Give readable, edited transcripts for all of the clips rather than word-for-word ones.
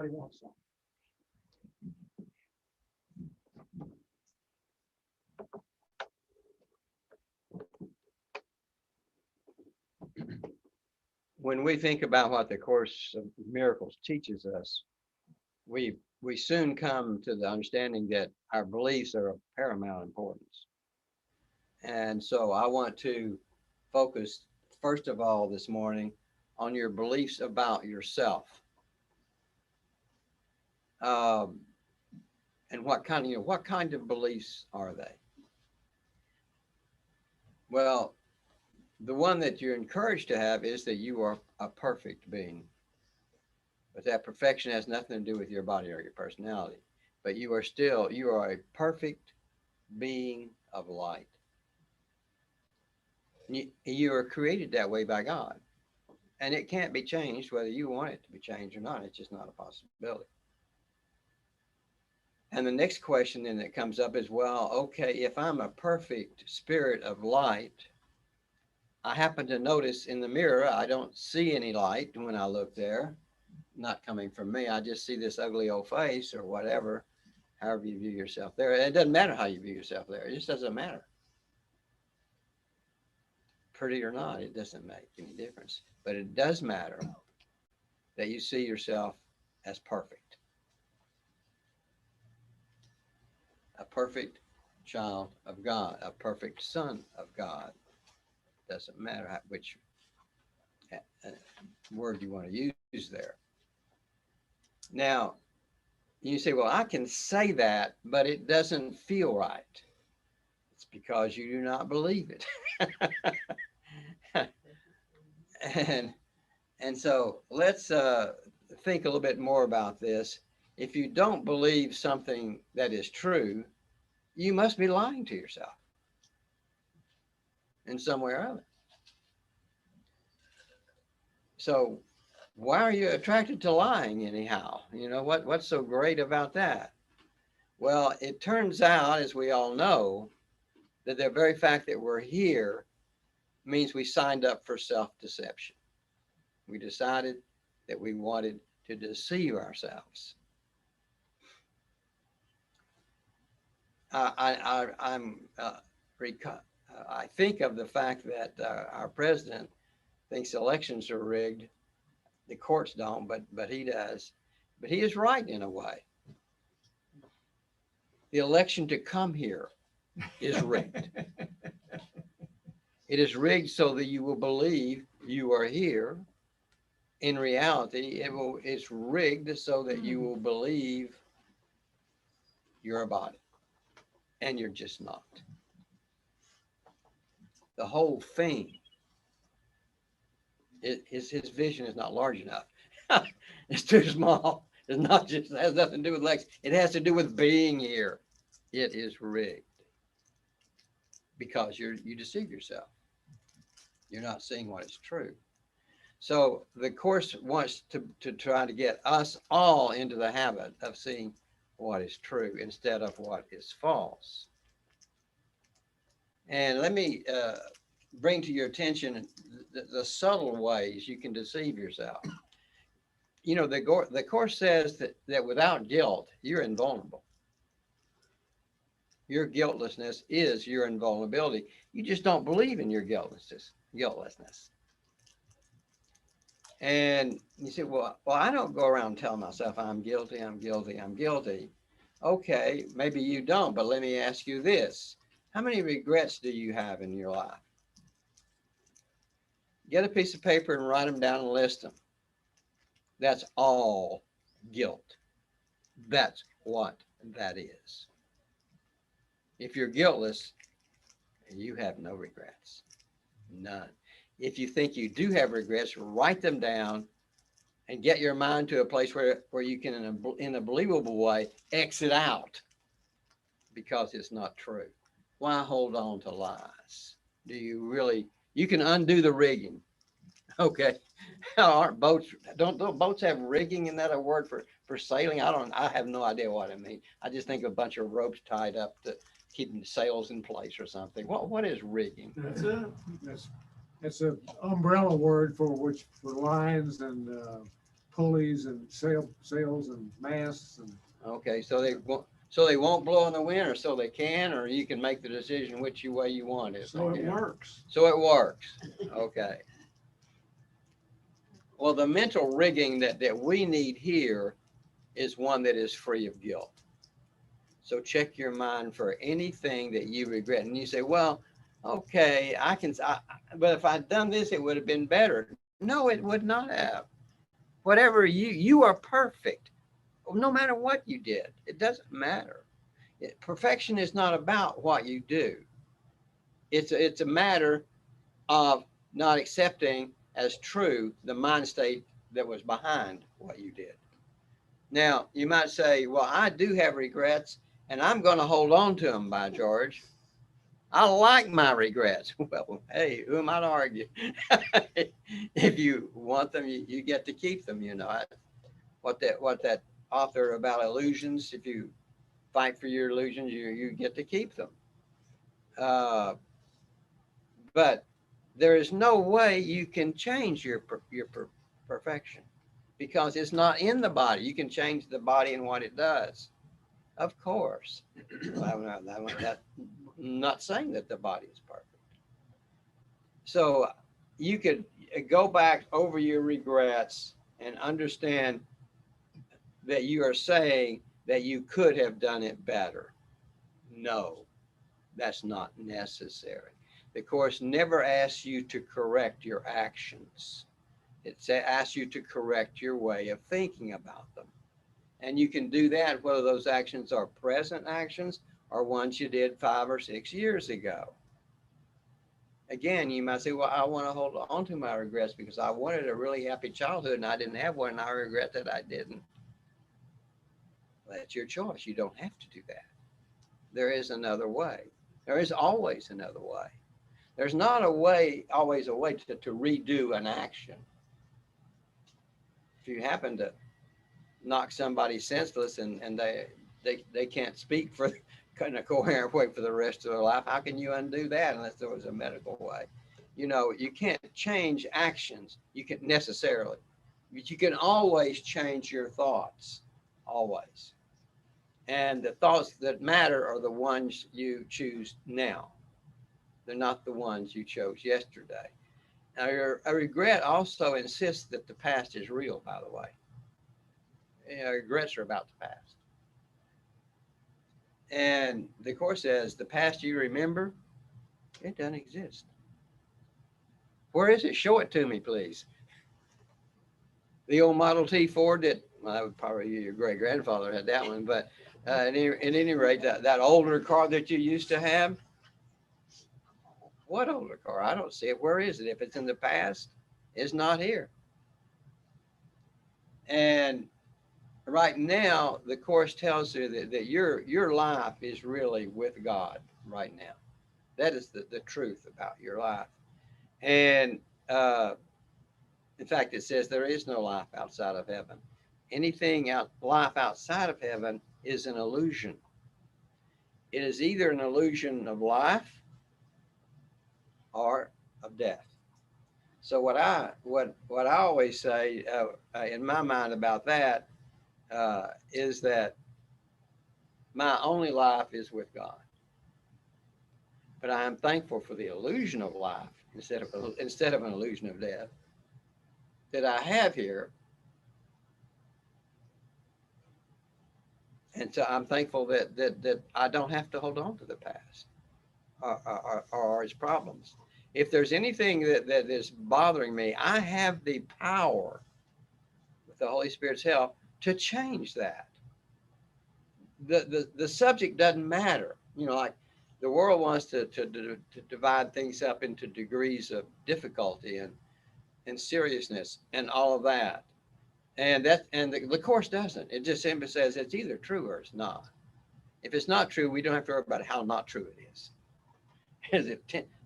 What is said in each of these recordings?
Anybody wants some? When we think about what the Course of Miracles teaches us, we soon come to the understanding that our beliefs are of paramount importance. And so I want to focus, first of all, this morning on your beliefs about yourself. And what kind of beliefs are they? Well, the one that you're encouraged to have is that you are a perfect being. But that perfection has nothing to do with your body or your personality. But you are a perfect being of light. You are created that way by God. And it can't be changed whether you want it to be changed or not. It's just not a possibility. And the next question then that comes up is, well, okay, if I'm a perfect spirit of light, I happen to notice in the mirror, I don't see any light when I look there, not coming from me. I just see this ugly old face or whatever, however you view yourself there. And it doesn't matter how you view yourself there. It just doesn't matter. Pretty or not, it doesn't make any difference. But it does matter that you see yourself as perfect. A perfect child of God, a perfect son of God. Doesn't matter which word you want to use there. Now, you say, well, I can say that, but it doesn't feel right. It's because you do not believe it. and so let's think a little bit more about this. If you don't believe something that is true, you must be lying to yourself in some way or other. So why are you attracted to lying anyhow? You know, what's so great about that? Well, it turns out, as we all know, that the very fact that we're here means we signed up for self-deception. We decided that we wanted to deceive ourselves. I think of the fact that our president thinks elections are rigged. The courts don't, but he does. But he is right in a way. The election to come here is rigged. It is rigged so that you will believe you are here. In reality, it's rigged so that you will believe you're a body, and you're just not. The whole thing, his vision is not large enough. It's too small. It's not just, it has nothing to do with legs. It has to do with being here. It is rigged because you deceive yourself. You're not seeing what is true. So the Course wants to try to get us all into the habit of seeing what is true instead of what is false. And let me bring to your attention the subtle ways you can deceive yourself. You know, the Course says that without guilt, you're invulnerable. Your guiltlessness is your invulnerability. You just don't believe in your guiltlessness. And you say, well, I don't go around telling myself I'm guilty, I'm guilty, I'm guilty. Okay, maybe you don't, but let me ask you this. How many regrets do you have in your life? Get a piece of paper and write them down and list them. That's all guilt. That's what that is. If you're guiltless, you have no regrets, none. If you think you do have regrets, write them down and get your mind to a place where you can, in a believable way, exit out because it's not true. Why hold on to lies? Do you really? You can undo the rigging. Okay. Aren't boats, don't boats have rigging? Isn't that a word for sailing? I have no idea what it means. I just think of a bunch of ropes tied up to keeping the sails in place or something. What is rigging? That's it. That's an umbrella word for lines and pulleys and sails and masts and Okay, so they won't blow in the wind, or so they can, or you can make the decision which way you want it. so it Yeah. works. So it works. Okay. Well, the mental rigging that we need here is one that is free of guilt. So check your mind for anything that you regret. And you say, well, okay, but if I'd done this, it would have been better. No, it would not have. Whatever you are perfect, no matter what you did. It doesn't matter. Perfection is not about what you do. It's a matter of not accepting as true the mind state that was behind what you did. Now, you might say, well, I do have regrets and I'm going to hold on to them, by George. I like my regrets. Well, hey, who am I to argue? If you want them, you get to keep them. You know what that author about illusions. If you fight for your illusions, you get to keep them. Uh, but there is no way you can change your perfection because it's not in the body. You can change the body and what it does, of course. I'm not saying that the body is perfect. So you could go back over your regrets and understand that you are saying that you could have done it better. No, that's not necessary. The Course never asks you to correct your actions. It asks you to correct your way of thinking about them. And you can do that whether those actions are present actions or ones you did 5 or 6 years ago. Again, you might say, well, I want to hold on to my regrets because I wanted a really happy childhood and I didn't have one and I regret that I didn't. That's your choice. You don't have to do that. There is another way. There is always another way. There's not always a way to redo an action. If you happen to knock somebody senseless and they can't speak for in a coherent way for the rest of their life, how can you undo that unless there was a medical way? You know, you can't change actions. You can necessarily, but you can always change your thoughts, always. And the thoughts that matter are the ones you choose now. They're not the ones you chose yesterday. Now, a regret also insists that the past is real, by the way. You know, regrets are about the past. And the Course says the past you remember, it doesn't exist. Where is it? Show it to me, please. The old Model T Ford that, well, that would probably your great grandfather had that one, but at any rate, that older car that you used to have, what older car? I don't see it. Where is it? If it's in the past, it's not here. And right now, the Course tells you that your life is really with God right now. That is the truth about your life. And uh, in fact, it says there is no life outside of heaven. Life outside of heaven is an illusion. It is either an illusion of life or of death. So what I always say in my mind about that is that my only life is with God. But I am thankful for the illusion of life instead of an illusion of death that I have here. And so I'm thankful that I don't have to hold on to the past or its problems. If there's anything that is bothering me, I have the power with the Holy Spirit's help to change that. The subject doesn't matter. You know, like the world wants to divide things up into degrees of difficulty and seriousness and all of that. And the Course doesn't. It just simply says it's either true or it's not. If it's not true, we don't have to worry about how not true it is. Is it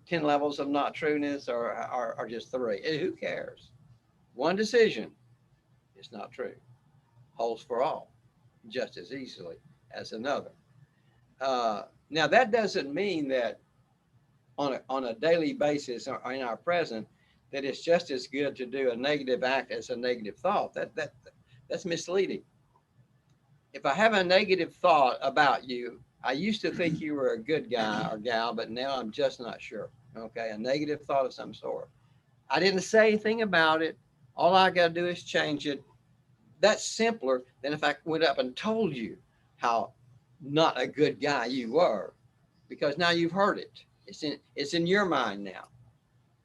10 levels of not trueness or just three? Who cares? One decision is not true. Holds for all just as easily as another. Now, that doesn't mean that on a daily basis or in our present that it's just as good to do a negative act as a negative thought. That's misleading. If I have a negative thought about you, I used to think you were a good guy or gal, but now I'm just not sure. Okay, a negative thought of some sort. I didn't say anything about it. All I got to do is change it. That's simpler than if I went up and told you how not a good guy you were, because now you've heard it. It's in your mind now.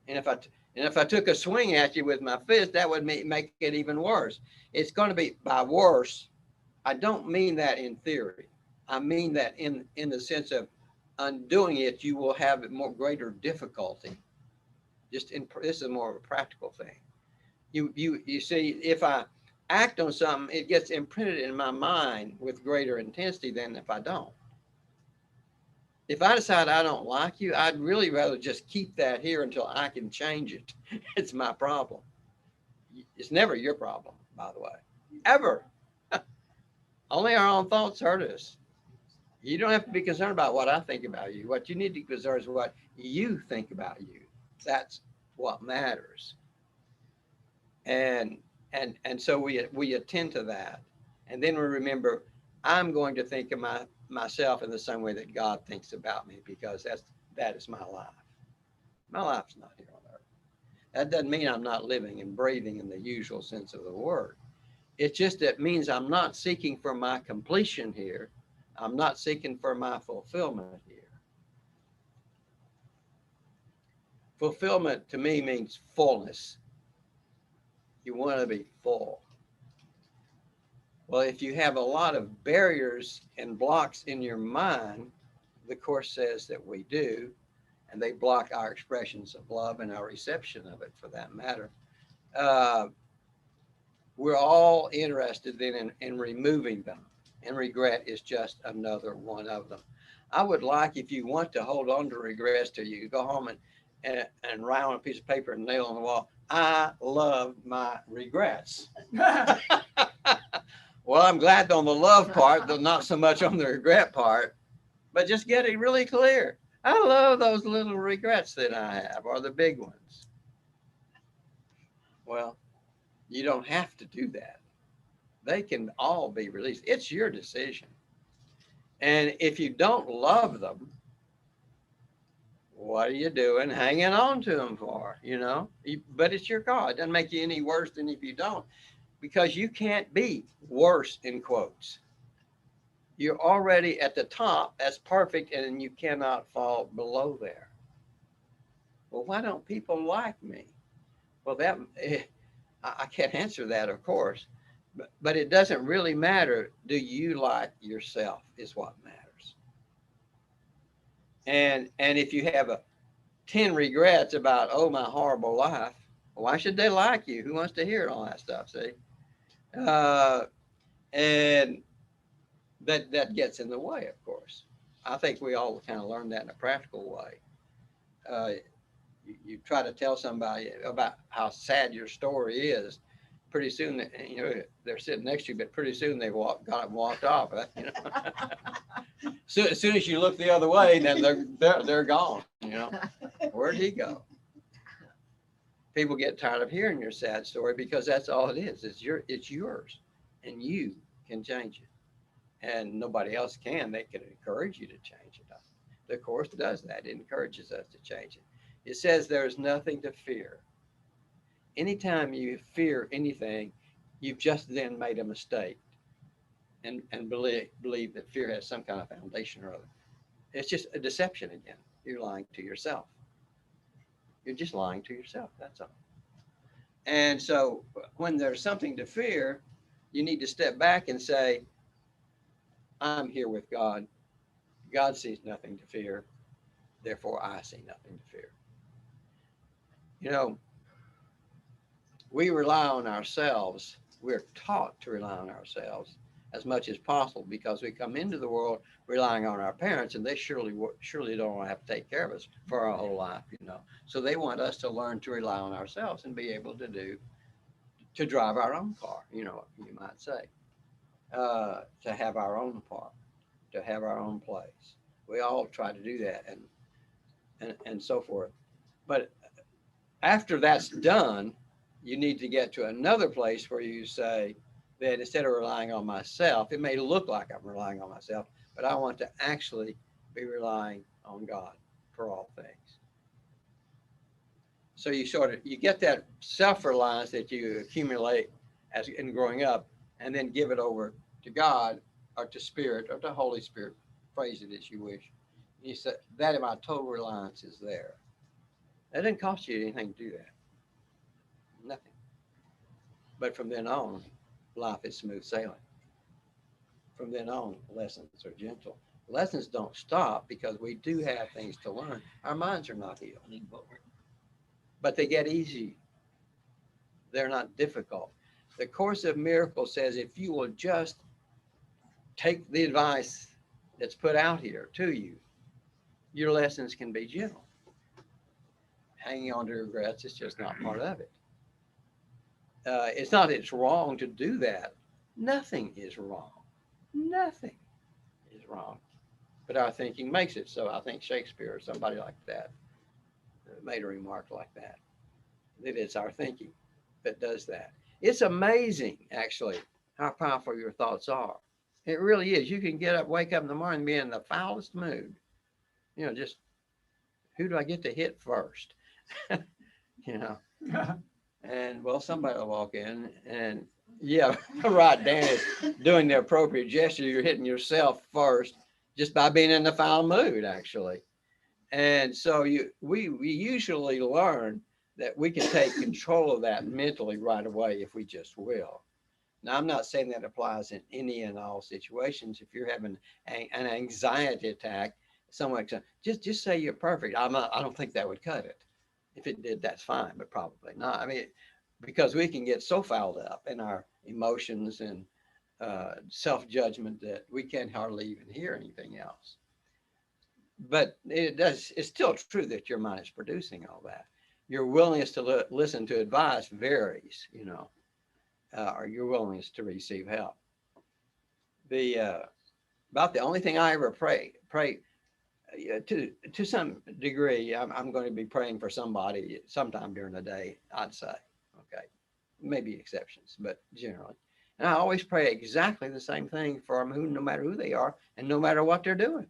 And if I took a swing at you with my fist, that would make it even worse. It's going to be by worse. I don't mean that in theory. I mean that in the sense of undoing it, you will have more greater difficulty. This is more of a practical thing. You see, if I act on something, it gets imprinted in my mind with greater intensity than if I don't. If I decide I don't like you, I'd really rather just keep that here until I can change it. It's my problem. It's never your problem, by the way, ever. Only our own thoughts hurt us. You don't have to be concerned about what I think about you. What you need to be concerned is what you think about you. That's what matters. And so we attend to that. And then we remember, I'm going to think of myself in the same way that God thinks about me, because that is my life. My life's not here on earth. That doesn't mean I'm not living and breathing in the usual sense of the word. It just that means I'm not seeking for my completion here. I'm not seeking for my fulfillment here. Fulfillment to me means fullness. You want to be full. Well, if you have a lot of barriers and blocks in your mind, the Course says that we do, and they block our expressions of love and our reception of it, for that matter. We're all interested then in removing them, and regret is just another one of them. I would like, if you want to hold on to regrets till you go home and write on a piece of paper and nail on the wall, I love my regrets. Well, I'm glad on the love part, though not so much on the regret part, but just get it really clear. I love those little regrets that I have, or the big ones. Well, you don't have to do that. They can all be released. It's your decision. And if you don't love them, what are you doing hanging on to them for? But it's your call. It doesn't make you any worse than if you don't, because you can't be worse in quotes. You're already at the top. That's perfect. And you cannot fall below there. Well, why don't people like me? Well, I can't answer that, of course, but it doesn't really matter. Do you like yourself is what matters. And if you have 10 regrets about, oh, my horrible life, why should they like you? Who wants to hear all that stuff? See, and that gets in the way, of course. I think we all kind of learn that in a practical way. You try to tell somebody about how sad your story is. Pretty soon, they're sitting next to you, but pretty soon they got up and walked off. So as soon as you look the other way, then they're gone. Where'd he go? People get tired of hearing your sad story because that's all it is. It's yours, and you can change it, and nobody else can. They can encourage you to change it. The Course does that. It encourages us to change it. It says there's nothing to fear. Anytime you fear anything, you've just then made a mistake and believe that fear has some kind of foundation or other. It's just a deception again. You're lying to yourself. You're just lying to yourself. That's all. And so when there's something to fear, you need to step back and say, I'm here with God. God sees nothing to fear. Therefore, I see nothing to fear. We rely on ourselves. We're taught to rely on ourselves as much as possible because we come into the world relying on our parents, and they surely don't want to have to take care of us for our whole life, So they want us to learn to rely on ourselves and be able to drive our own car, you might say, to have our own apartment, to have our own place. We all try to do that and so forth. But After that's done, you need to get to another place where you say that instead of relying on myself, it may look like I'm relying on myself, but I want to actually be relying on God for all things. So you get that self-reliance that you accumulate as in growing up, and then give it over to God or to Spirit or to Holy Spirit, phrase it as you wish. You say that my total reliance is there. That didn't cost you anything to do that. Nothing. But from then on, life is smooth sailing. From then on, lessons are gentle. Lessons don't stop because we do have things to learn. Our minds are not healed, but they get easy. They're not difficult. The Course of Miracles says if you will just take the advice that's put out here to you, your lessons can be gentle. Hanging on to regrets is just not part of it. It's not it's wrong to do that. Nothing is wrong. Nothing is wrong. But our thinking makes it so. I think Shakespeare or somebody like that made a remark like that, that it's our thinking that does that. It's amazing, actually, how powerful your thoughts are. It really is. You can get up, wake up in the morning, be in the foulest mood. You know, just who do I get to hit first? You know, and well, somebody will walk in and yeah, right. Dan is doing the appropriate gesture. You're hitting yourself first just by being in the foul mood, actually. And so we usually learn that we can take control of that mentally right away if we just will. Now, I'm not saying that applies in any and all situations. If you're having an anxiety attack, someone just say you're perfect. I don't think that would cut it. If it did, that's fine, but probably not. I mean, because we can get so fouled up in our emotions and self-judgment that we can't hardly even hear anything else. But it's still true that your mind is producing all that. Your willingness to listen to advice varies, you know, or your willingness to receive help. About the only thing I ever pray to some degree, I'm going to be praying for somebody sometime during the day, I'd say. Okay, maybe exceptions, but generally. And I always pray exactly the same thing for them, no matter who they are and no matter what they're doing.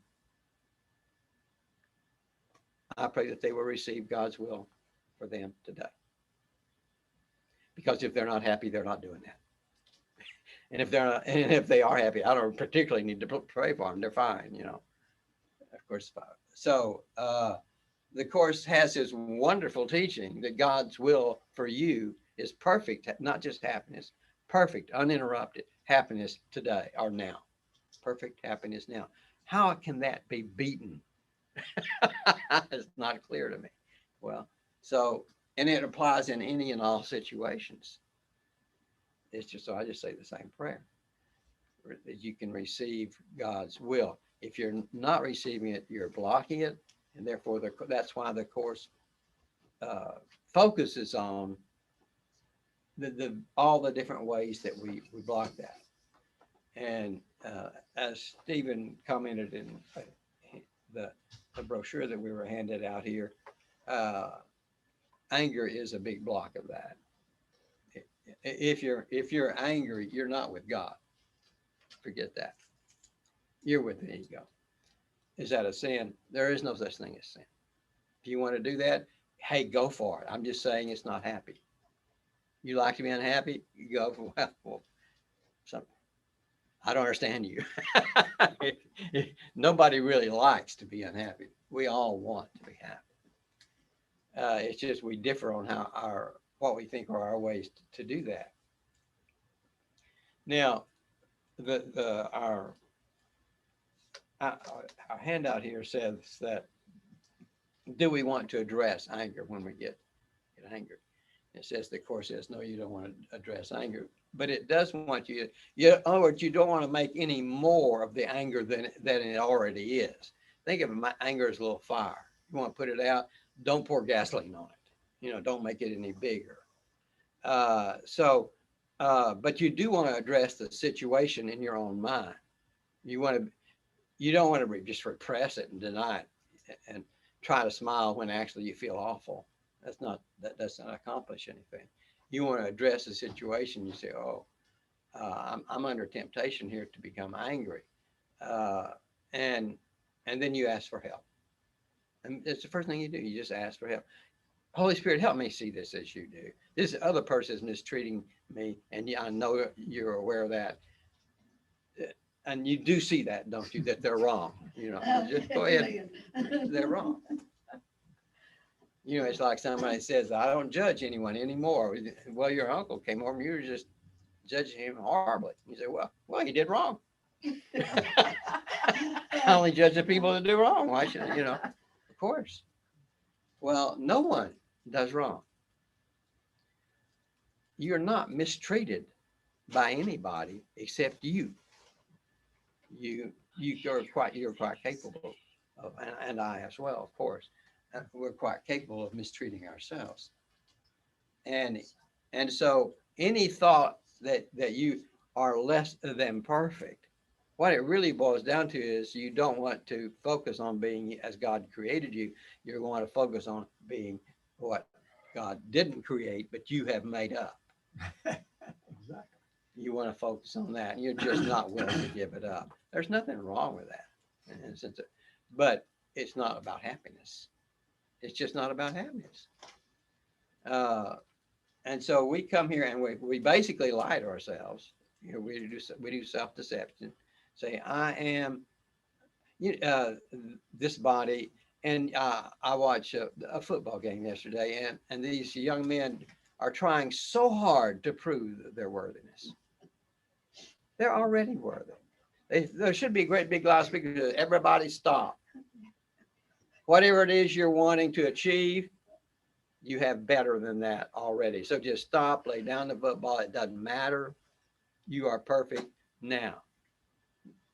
I pray that they will receive God's will for them today. Because if they're not happy, they're not doing that. And if they are happy, I don't particularly need to pray for them. They're fine, you know. Of course. So the Course has this wonderful teaching that God's will for you is perfect, not just happiness, perfect, uninterrupted happiness today or now. Perfect happiness now. How can that be beaten? It's not clear to me. Well, so, and it applies in any and all situations. It's just, so I just say the same prayer that you can receive God's will. If you're not receiving it, you're blocking it. And therefore, that's why the Course focuses on all the different ways that we block that. And as Stephen commented in the brochure that we were handed out here, anger is a big block of that. If you're angry, you're not with God. Forget that. You're with the ego. Is that a sin? There is no such thing as sin. If you want to do that, hey, go for it. I'm just saying it's not happy. You like to be unhappy? You go for well, something. I don't understand you. Nobody really likes to be unhappy. We all want to be happy. It's just we differ on what we think are our ways to do that. Now, our handout here says that do we want to address anger when we get angered? It says the Course says no, you don't want to address anger, but it does want you. In other words, you don't want to make any more of the anger than it already is. Think of anger as a little fire. You want to put it out. Don't pour gasoline on it. You know, don't make it any bigger. But you do want to address the situation in your own mind. You don't want to just repress it and deny it and try to smile when actually you feel awful. That doesn't accomplish anything. You want to address the situation. You say, "Oh, I'm under temptation here to become angry," uh, and then you ask for help. And it's the first thing you do. You just ask for help. Holy Spirit, help me see this as you do. This other person is mistreating me, and I know you're aware of that. And you do see that, don't you? That they're wrong. Just go ahead. They're wrong. It's like somebody says, I don't judge anyone anymore. Well, your uncle came over and you were just judging him horribly. You say, well, he did wrong. I only judge the people that do wrong. Why should of course. Well, no one does wrong. You're not mistreated by anybody except you. You're quite capable of, and I as well, of course. We're quite capable of mistreating ourselves. And so any thought that you are less than perfect, what it really boils down to is you don't want to focus on being as God created you. You want to focus on being what God didn't create, but you have made up. Exactly. You want to focus on that, and you're just not willing to give it up. There's nothing wrong with that. But it's not about happiness. It's just not about happiness. And so we come here and we basically lie to ourselves. We do self-deception. Say, I am this body. And I watched a football game yesterday, and these young men are trying so hard to prove their worthiness. They're already worthy. There should be a great big loudspeaker to everybody stop. Whatever it is you're wanting to achieve, you have better than that already. So just stop, lay down the football. It doesn't matter. You are perfect now.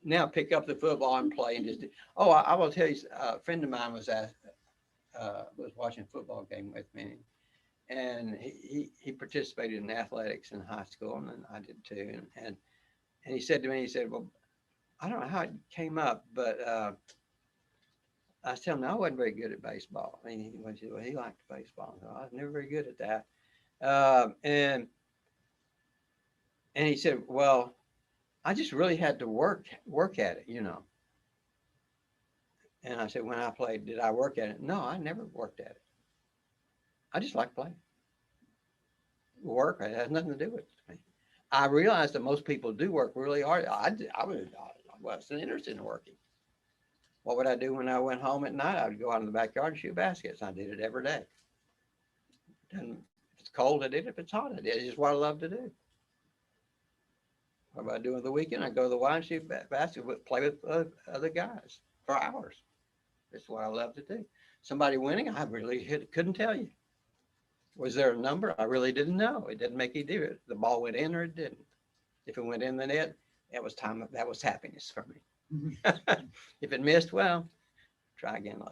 Now pick up the football and play. And I will tell you, a friend of mine was watching a football game with me, and he participated in athletics in high school, and I did too. And he said to me, well, I don't know how it came up, but I was telling him I wasn't very good at baseball. I mean, he liked baseball. So I was never very good at that. And he said, well, I just really had to work at it, And I said, when I played, did I work at it? No, I never worked at it. I just like playing. Work, it has nothing to do with me. I realized that most people do work really hard. I wasn't interested in working. What would I do when I went home at night? I would go out in the backyard and shoot baskets. I did it every day. And if it's cold, I did it. If it's hot, I did it. It's just what I love to do. What about doing the weekend? I go to the Y and shoot basketball, play with other guys for hours. That's what I love to do. Somebody winning, I really couldn't tell you. Was there a number? I really didn't know. It didn't make any difference. The ball went in or it didn't. If it went in the net, that was happiness for me. If it missed, well, try again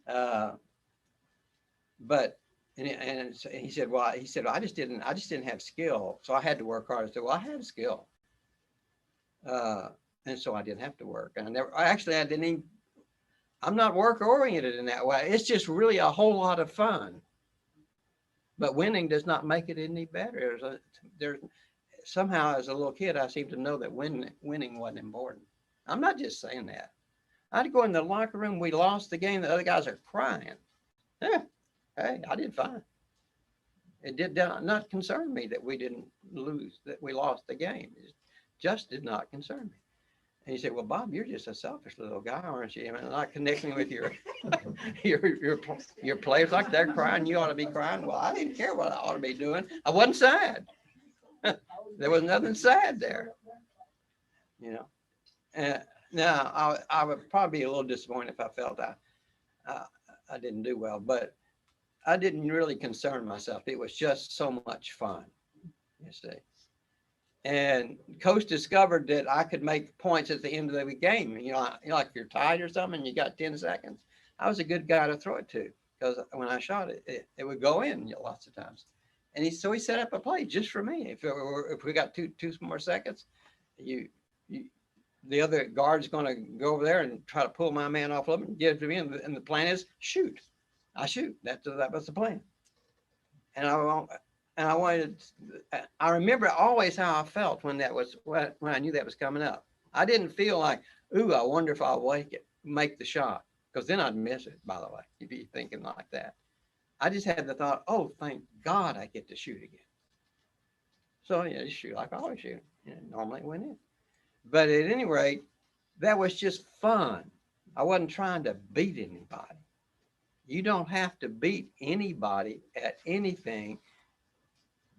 later. But he said, well, I just didn't have skill, so I had to work hard. I said, well, I had a skill, and so I didn't have to work. And I'm not work oriented in that way. It's just really a whole lot of fun. But winning does not make it any better. There's somehow, as a little kid, I seemed to know that winning wasn't important. I'm not just saying that. I'd go in the locker room. We lost the game. The other guys are crying. Hey, I did fine. It did not concern me that we didn't lose, that we lost the game. It just did not concern me. And he said, well, Bob, you're just a selfish little guy, aren't you? I mean, not connecting with your players like they're crying. You ought to be crying. Well, I didn't care what I ought to be doing. I wasn't sad. There was nothing sad there. Now, I would probably be a little disappointed if I felt I didn't do well, but I didn't really concern myself. It was just so much fun, you see. And coach discovered that I could make points at the end of the game. Like you're tied or something, and you got 10 seconds. I was a good guy to throw it to, because when I shot it, it would go in lots of times. And so he set up a play just for me. If we got two more seconds, the other guard's going to go over there and try to pull my man off of him and give it to me. And the plan is shoot. I shoot. That was the plan. And I wanted. I remember always how I felt when I knew that was coming up. I didn't feel like, ooh, I wonder if I'll make the shot, because then I'd miss it. By the way, if you're thinking like that, I just had the thought, oh, thank God I get to shoot again. So yeah, just shoot like I always shoot. Normally it went in. But at any rate, that was just fun. I wasn't trying to beat anybody. You don't have to beat anybody at anything,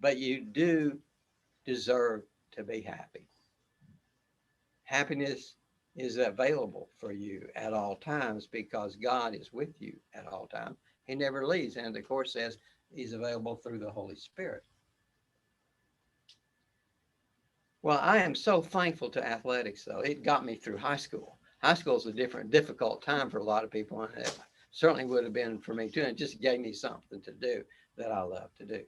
but you do deserve to be happy. Happiness is available for you at all times because God is with you at all times. He never leaves. And the Course says he's available through the Holy Spirit. Well, I am so thankful to athletics, though. It got me through high school. High school is a difficult time for a lot of people, and it certainly would have been for me too. And it just gave me something to do that I love to do.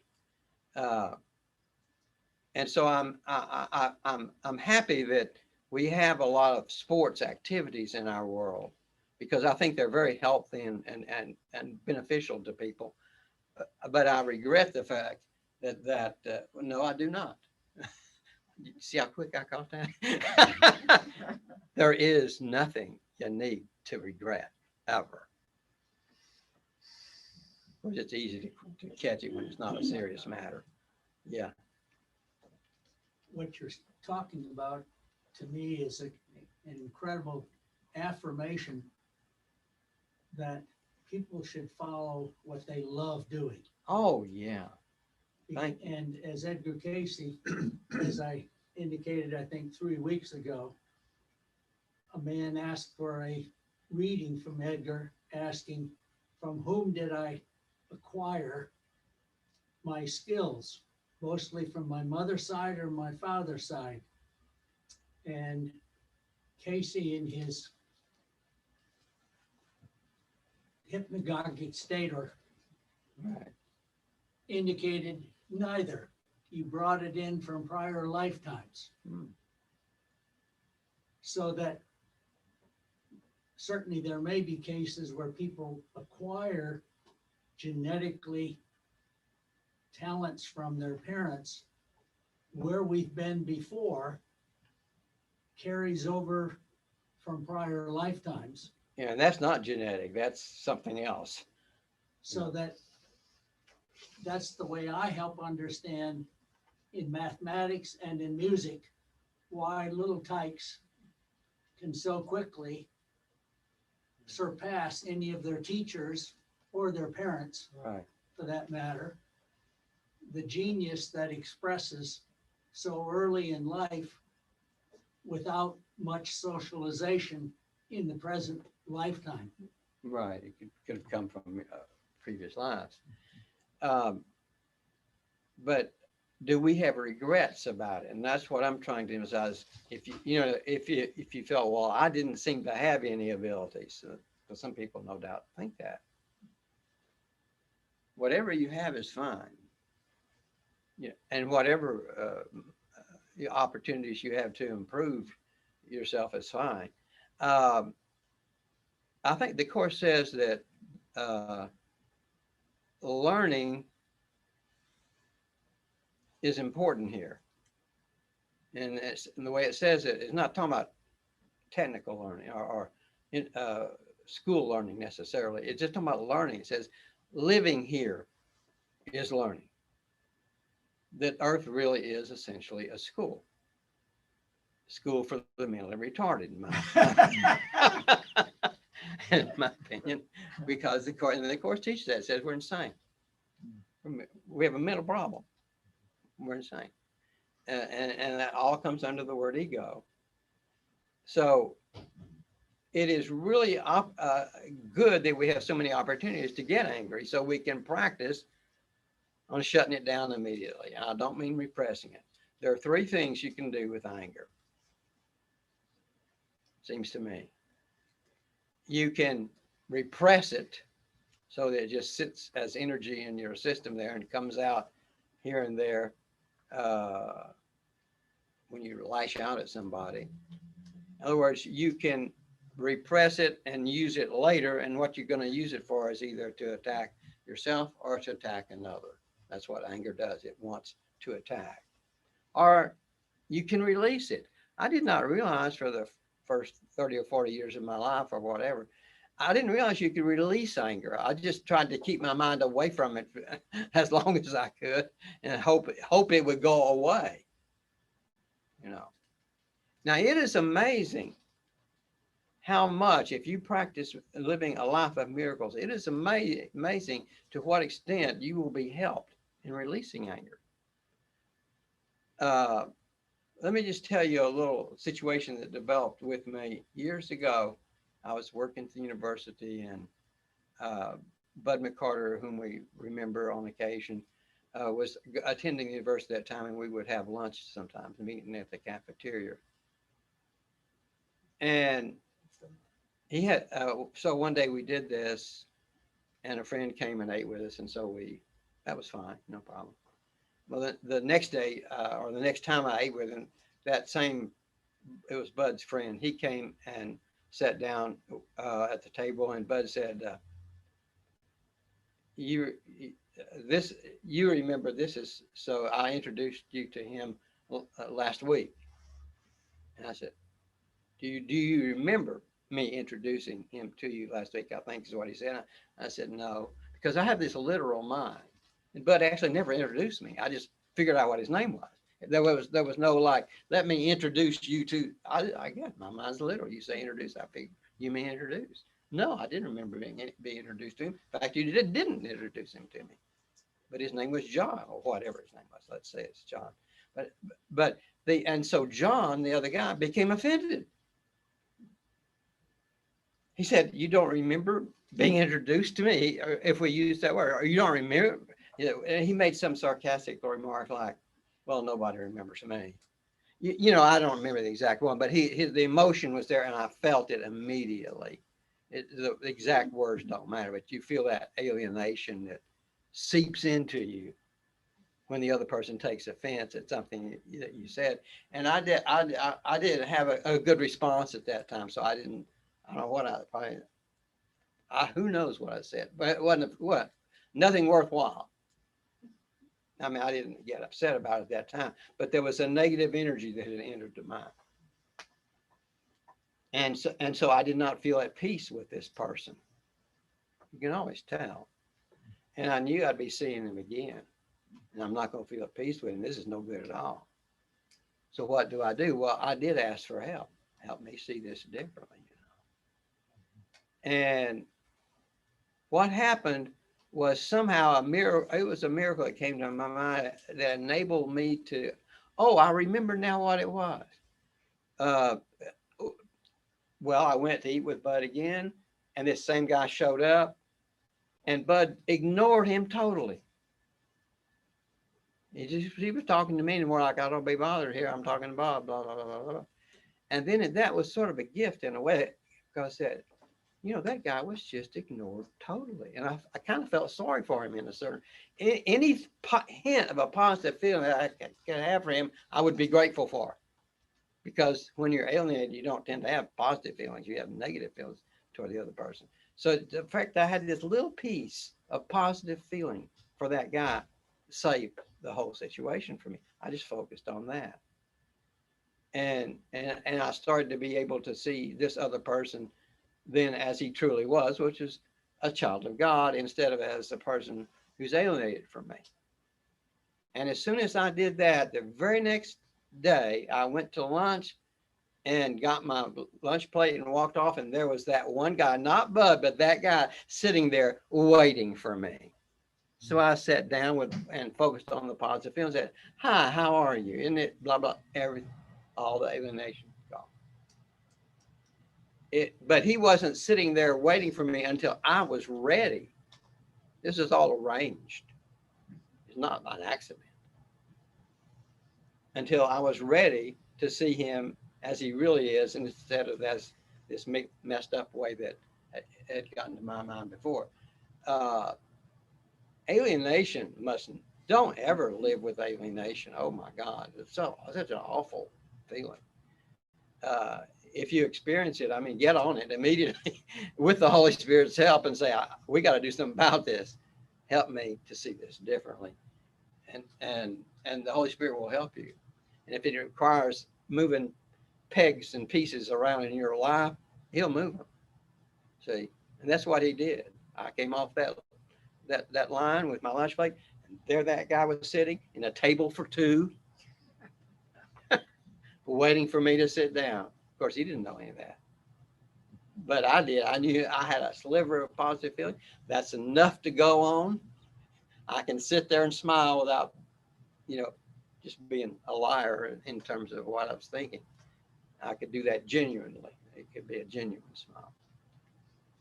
And so I'm happy that we have a lot of sports activities in our world, because I think they're very healthy and beneficial to people. But I regret the fact that no, I do not. See how quick I caught that? There is nothing you need to regret ever. It's easy to catch it when it's not a serious matter. Yeah. What you're talking about to me is an incredible affirmation that people should follow what they love doing. Oh, yeah. Thank you. And as Edgar Casey, as I indicated, I think 3 weeks ago, a man asked for a reading from Edgar, asking, from whom did I acquire my skills, mostly from my mother's side or my father's side? And Casey, in his hypnagogic state, or Right. indicated neither. You brought it in from prior lifetimes. So that certainly there may be cases where people acquire genetically talents from their parents. Where we've been before carries over from prior lifetimes. Yeah, and that's not genetic. That's something else. So that's the way I help understand in mathematics and in music why little tykes can so quickly surpass any of their teachers or their parents, Right. for that matter. The genius that expresses so early in life without much socialization in the present lifetime. Right. It could have come from previous lives. But do we have regrets about it? And that's what I'm trying to emphasize. If you felt, well, I didn't seem to have any abilities, because some people no doubt think that. Whatever you have is fine. Yeah, and whatever opportunities you have to improve yourself is fine. I think the Course says that learning is important here. And the way it says it, it's not talking about technical learning or school learning necessarily. It's just talking about learning. It says living here is learning. That Earth really is essentially a school for the mentally retarded, in my opinion, because the Course teaches that. It says we're insane. We have a mental problem. We're insane. And that all comes under the word ego. So it is really good that we have so many opportunities to get angry, so we can practice on shutting it down immediately. And I don't mean repressing it. There are 3 things you can do with anger, seems to me. You can repress it so that it just sits as energy in your system there and comes out here and there when you lash out at somebody. In other words, you can repress it and use it later. And what you're going to use it for is either to attack yourself or to attack another. That's what anger does. It wants to attack. Or you can release it. I did not realize for the first 30 or 40 years of my life or whatever, I didn't realize you could release anger. I just tried to keep my mind away from it as long as I could and hope it would go away. You know. Now it is amazing how much, if you practice living a life of miracles, it is amazing to what extent you will be helped in releasing anger. Let me just tell you a little situation that developed with me years ago. I was working at the university, and Bud McCarter, whom we remember on occasion, was attending the university at that time, and we would have lunch sometimes, meeting at the cafeteria. And he had, so one day we did this, and a friend came and ate with us, and so that was fine, no problem. Well, the next day, or the next time I ate with him, it was Bud's friend. He came and sat down at the table, and Bud said, you remember this is, so I introduced you to him last week. And I said, do you remember me introducing him to you last week? I think is what he said. I said, no, because I have this literal mind. And Bud actually never introduced me. I just figured out what his name was. There was no like, let me introduce you to, I guess my mind's literal. You say introduce, I figured you mean introduce. No, I didn't remember being introduced to him. In fact, you didn't introduce him to me. But his name was John, or whatever his name was. Let's say it's John. And so John, the other guy, became offended. He said, you don't remember being introduced to me, or if we use that word, or you don't remember. And he made some sarcastic remark like, well, nobody remembers me. I don't remember the exact one, but the emotion was there, and I felt it immediately. The exact words don't matter, but you feel that alienation that seeps into you when the other person takes offense at something that you said. And I didn't have a good response at that time, so I don't know what who knows what I said, but it wasn't nothing worthwhile. I mean, I didn't get upset about it at that time, but there was a negative energy that had entered the mind. And so I did not feel at peace with this person. You can always tell. And I knew I'd be seeing him again. And I'm not going to feel at peace with him. This is no good at all. So what do I do? Well, I did ask for help. Help me see this differently. And what happened was somehow a miracle. It was a miracle that came to my mind that enabled me to, I remember now what it was. Well, I went to eat with Bud again, and this same guy showed up, and Bud ignored him totally. He was talking to me, and more like, I don't be bothered here. I'm talking to Bob, blah, blah, blah, blah, blah. And then that was sort of a gift in a way, because that guy was just ignored totally. And I kind of felt sorry for him in a certain, any hint of a positive feeling that I could have for him, I would be grateful for. Because when you're alienated, you don't tend to have positive feelings. You have negative feelings toward the other person. So the fact that I had this little piece of positive feeling for that guy saved the whole situation for me. I just focused on that. And I started to be able to see this other person then as he truly was, which is a child of God, instead of as a person who's alienated from me. And as soon as I did that, the very next day, I went to lunch and got my lunch plate and walked off. And there was that one guy, not Bud, but that guy sitting there waiting for me. So I sat down and focused on the positive feelings. Said, hi, how are you? Isn't it blah, blah, all the alienation gone. But he wasn't sitting there waiting for me until I was ready. This is all arranged. It's not an accident. Until I was ready to see him as he really is, instead of as this messed up way that had gotten to my mind before. Alienation don't ever live with alienation. Oh my God, it's such an awful feeling. if you experience it, I mean, get on it immediately with the Holy Spirit's help and say, we got to do something about this. Help me to see this differently. And the Holy Spirit will help you. And if it requires moving pegs and pieces around in your life, he'll move them. See, and that's what he did. I came off that line with my lunch plate, and there that guy was sitting in a table for two, waiting for me to sit down. Of course, he didn't know any of that, but I did. I knew I had a sliver of positive feeling. That's enough to go on. I can sit there and smile without, just being a liar in terms of what I was thinking. I could do that genuinely. It could be a genuine smile.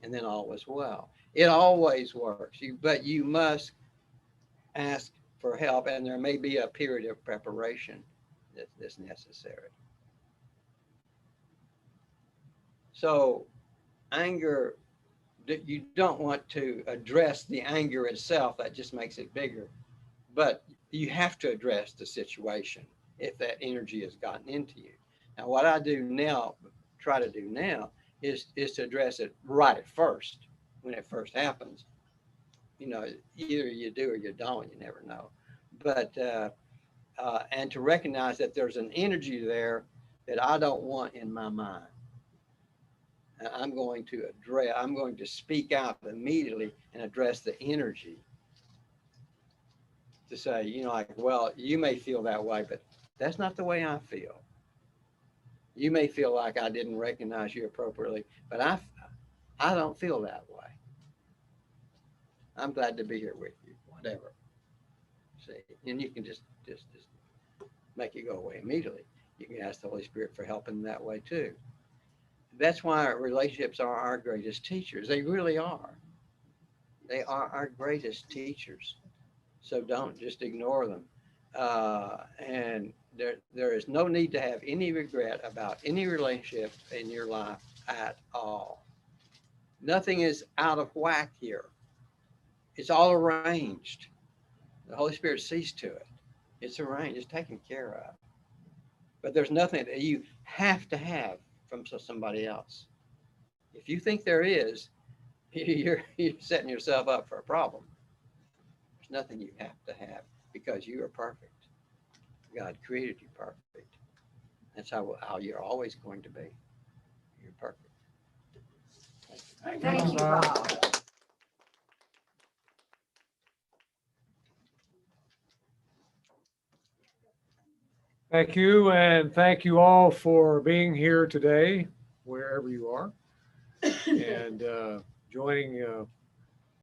And then all was well. It always works. But you must ask for help, and there may be a period of preparation that's necessary. So anger, you don't want to address the anger itself. That just makes it bigger. But you have to address the situation if that energy has gotten into you. Now, what I do now, try to do now, is to address it right at first, when it first happens. Either you do or you don't, you never know. But, and to recognize that there's an energy there that I don't want in my mind. And I'm going to speak out immediately and address the energy. To say, well, you may feel that way, but that's not the way I feel. You may feel like I didn't recognize you appropriately, but I don't feel that way. I'm glad to be here with you, whatever. See, and you can just make it go away immediately. You can ask the Holy Spirit for help in that way too. That's why our relationships are our greatest teachers. They really are. They are our greatest teachers. So don't just ignore them. And there is no need to have any regret about any relationship in your life at all. Nothing is out of whack here. It's all arranged. The Holy Spirit sees to it. It's arranged. It's taken care of. But there's nothing that you have to have from somebody else. If you think there is, you're setting yourself up for a problem. There's nothing you have to have because you are perfect. God created you perfect. That's how you're always going to be. You're perfect. Thank you, Bob. Thank you, and thank you all for being here today, wherever you are, and joining